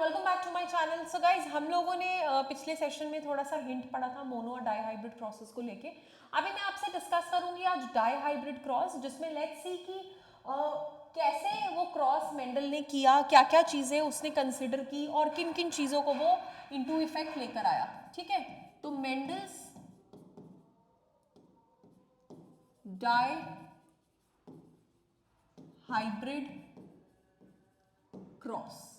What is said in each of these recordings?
Welcome back to my channel. So guys, हम लोगों ने पिछले सेशन में थोड़ा सा हिंट पढ़ा था मोनो और डाई हाइब्रिड क्रॉसेस को लेके। अभी मैं आपसे डिस्कस करूंगी आज डाई हाइब्रिड क्रॉस, जिसमें लेट्स सी कि कैसे वो क्रॉस मेंडल ने किया, क्या क्या चीजें उसने कंसिडर की और किन किन चीजों को वो इनटू इफेक्ट लेकर आया। ठीक है, तो मेंडल्स डाई हाइब्रिड क्रॉस।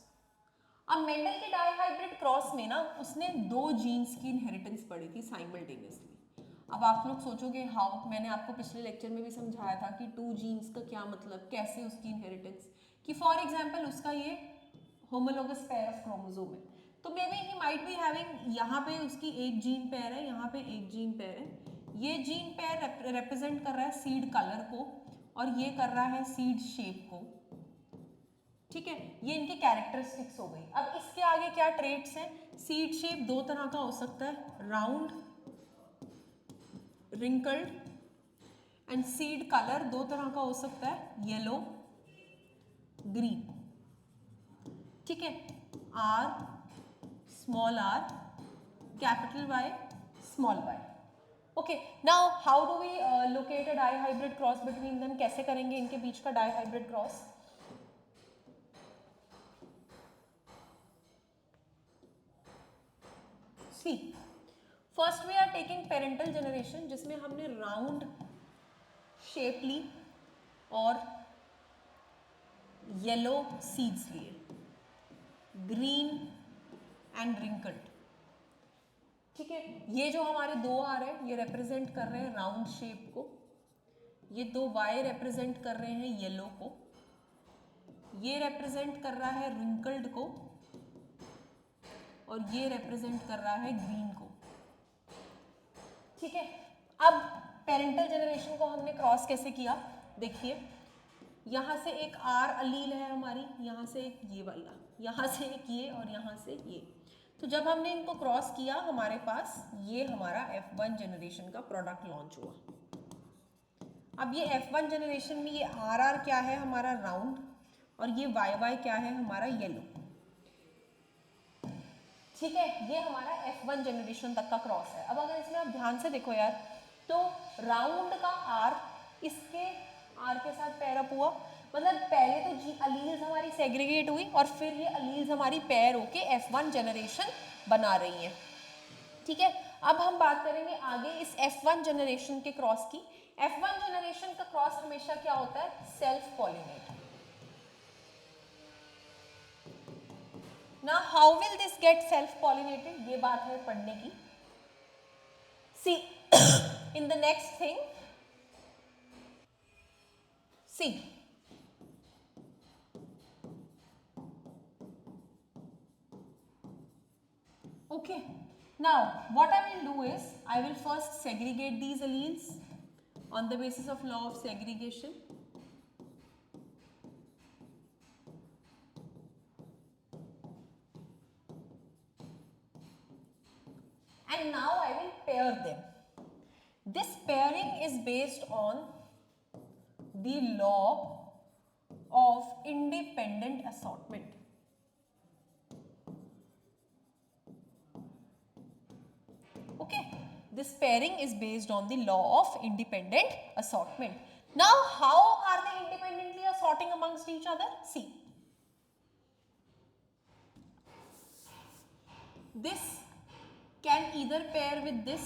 अब मेंडल के डाई हाइब्रिड क्रॉस में ना उसने दो जीन्स की इनहेरिटेंस पढ़ी थी साइमल्टेनियसली। अब आप लोग सोचोगे हाउ, मैंने आपको पिछले लेक्चर में भी समझाया था कि टू जीन्स का क्या मतलब, कैसे उसकी इनहेरिटेंस, कि फॉर एग्जांपल उसका ये होमोलोगस पेयर ऑफ क्रोमोसोम है, तो may be he might be having, यहाँ पे उसकी एक जीन पेयर है, यहाँ पे एक जीन पेयर है। ये जीन पेयर रिप्रेजेंट कर रहा है सीड कलर को और ये कर रहा है सीड शेप को। ठीक है, ये इनके कैरेक्टरिस्टिक्स हो गई। अब इसके आगे क्या ट्रेट्स हैं? सीड शेप दो तरह का हो सकता है, round, wrinkled, and seed colour दो तरह का हो सकता है, येलो, ग्रीन। ठीक है, R small R, capital Y, small Y. Okay, now how do we locate a dihybrid cross between them? कैसे करेंगे इनके बीच का dihybrid cross? See, first we are taking parental generation, जिसमें हमने round shape ली और yellow seeds लिए, ग्रीन एंड रिंकल्ड। ठीक है, ये जो हमारे दो आर है ये रिप्रेजेंट कर रहे हैं राउंड शेप को, ये दो वाई रिप्रेजेंट कर रहे हैं येलो को, ये रिप्रेजेंट कर रहा है रिंकल्ड को और ये रिप्रेजेंट कर रहा है ग्रीन को। ठीक है, अब पेरेंटल जनरेशन को हमने क्रॉस कैसे किया? देखिए, यहाँ से एक आर अलील है हमारी, यहाँ से एक ये वाला, यहाँ से एक ये और यहाँ से ये। तो जब हमने इनको क्रॉस किया हमारे पास ये हमारा F1 जनरेशन का प्रोडक्ट लॉन्च हुआ। अब ये F1 जनरेशन में ये आर क्या है हमारा राउंड और ये YY क्या है हमारा येलो। ठीक है, ये हमारा F1 जनरेशन तक का क्रॉस है। अब अगर इसमें आप ध्यान से देखो यार, तो राउंड का आर इसके आर के साथ पेयर अप हुआ, मतलब पहले तो जी अलील्स हमारी सेग्रीगेट हुई और फिर ये अलील्स हमारी पेयर होके F1 जनरेशन बना रही हैं। ठीक है, अब हम बात करेंगे आगे इस F1 जनरेशन के क्रॉस की। F1 जनरेशन का क्रॉस हमेशा क्या होता है? Self pollinate. Now how will this get self pollinated? ये बात है पढ़ने की। See, in the next thing, see, okay, now what I will do is I will first segregate these alleles on the basis of law of segregation. And now I will pair them. This pairing is based on the law of independent assortment. Okay, this pairing is based on the law of independent assortment. Now, how are they independently assorting amongst each other? See, this can either pair with this.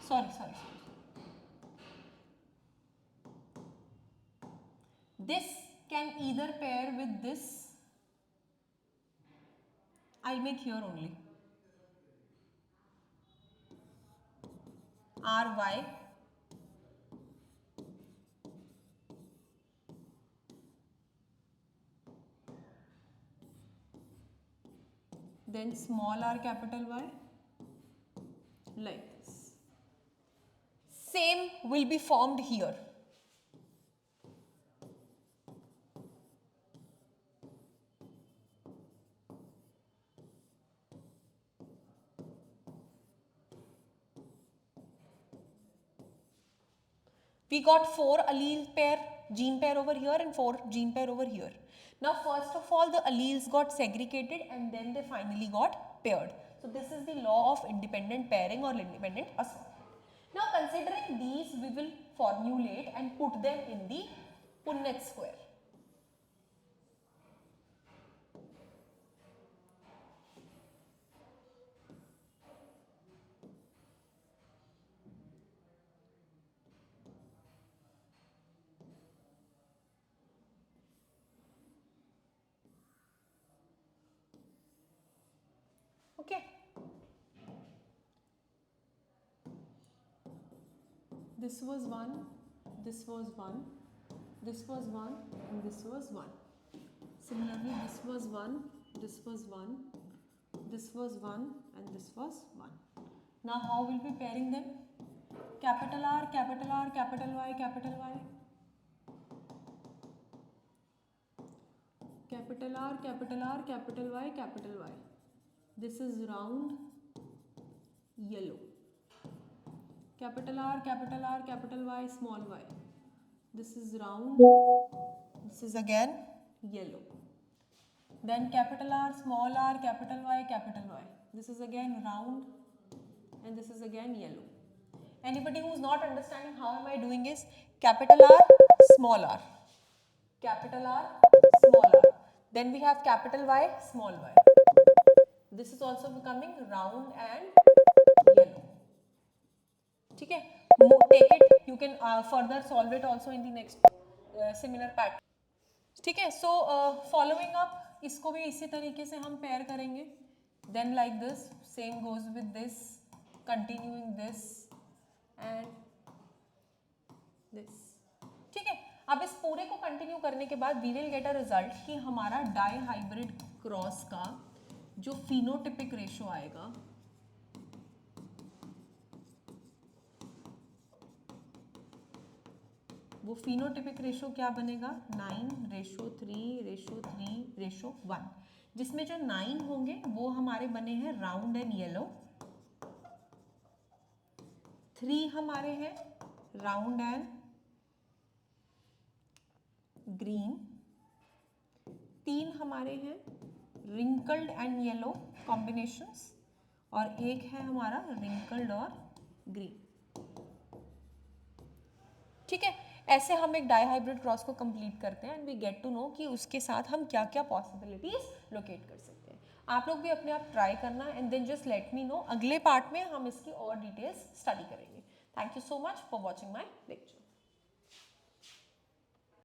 Sorry. This can either pair with this. I'll make here only. RY. Then small r capital Y. Like this. Same will be formed here. We got 4 allele pair gene pair over here and 4 gene pair over here. Now first of all the alleles got segregated and then they finally got paired. So this is the law of independent pairing or independent assortment. Now considering these, we will formulate and put them in the Punnett square. Okay. This was 1, this was 1, this was 1 and this was 1. Similarly, this was 1, this was 1, this was 1 and this was 1. Now how will we be pairing them? Capital R, capital R, capital Y, capital Y. Capital R, capital R, capital Y, capital Y. This is round yellow. Capital R, capital R, capital Y, small y. This is round. This is again yellow. Then capital R, small r, capital Y, capital Y. This is again round and this is again yellow. Anybody who is not understanding how am I doing is capital R, small r. Capital R, small r. Then we have capital Y, small y. This is also becoming round and yellow. ठीक है, take it, you can further solve it also in the next similar pattern. ठीक है, so following up इसको भी इसी तरीके से हम pair करेंगे. Then like this, same goes with this, continuing this and this. ठीक है, अब इस पूरे को कंटिन्यू करने के बाद we will get a result कि हमारा डाइहाइब्रिड क्रॉस का जो फिनोटिपिक रेशो आएगा वो फिनोटिपिक रेशो क्या बनेगा 9:3:3:1, जिसमें जो 9 होंगे वो हमारे बने हैं राउंड एंड येलो, 3 हमारे हैं राउंड एंड ग्रीन, 3 हमारे हैं रिंकल्ड एंड येलो कॉम्बिनेशंस और एक है हमारा रिंकल्ड और ग्रीन. ठीक है, ऐसे हम एक डाइहाइब्रिड क्रॉस को कंप्लीट करते हैं and we get to know कि उसके साथ हम क्या क्या पॉसिबिलिटीज लोकेट कर सकते हैं. आप लोग भी अपने आप ट्राई करना and then just let me know. अगले पार्ट में हम इसकी और डिटेल्स स्टडी करेंगे. Thank you so much for watching my lecture.